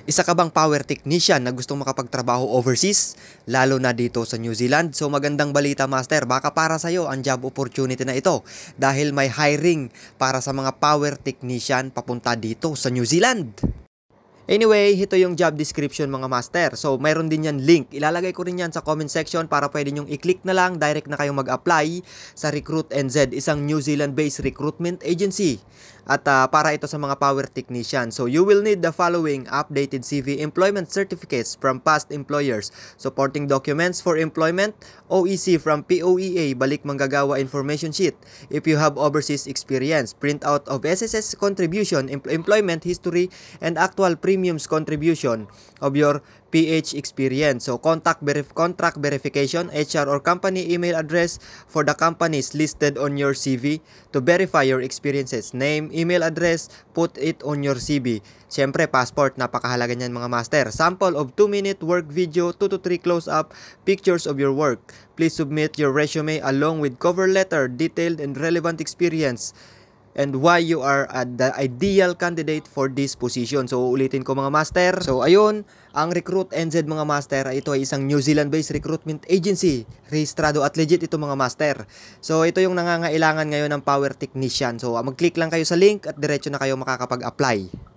Isa ka bang power technician na gustong makapagtrabaho overseas, lalo na dito sa New Zealand? So magandang balita, Master, baka para sa'yo ang job opportunity na ito dahil may hiring para sa mga power technician papunta dito sa New Zealand. Anyway, ito yung job description, mga master. So, mayroon din yan link. Ilalagay ko rin yan sa comment section para pwede nyong i-click na lang. Direct na kayong mag-apply sa Recruit NZ, isang New Zealand-based recruitment agency. At para ito sa mga power technician. So, you will need the following: updated CV, employment certificates from past employers, supporting documents for employment, OEC from POEA, balik manggagawa information sheet. If you have overseas experience, print out of SSS contribution, employment history, and actual premiums contribution of your PH experience. So, contract verification, HR or company email address for the companies listed on your CV to verify your experiences. Name, email address, put it on your CV. Siyempre, passport, napakahalaga niyan, mga master. Sample of 2-minute work video, 2 to 3 close-up pictures of your work. Please submit your resume along with cover letter, detailed and relevant experience, and why you are the ideal candidate for this position. So, ulitin ko, mga master. So, ayun, ang Recruit NZ, mga master, ito ay isang New Zealand-based recruitment agency. Rehistrado at legit ito, mga master. So, ito yung nangangailangan ngayon ng power technician. So, mag-click lang kayo sa link at diretso na kayo makakapag-apply.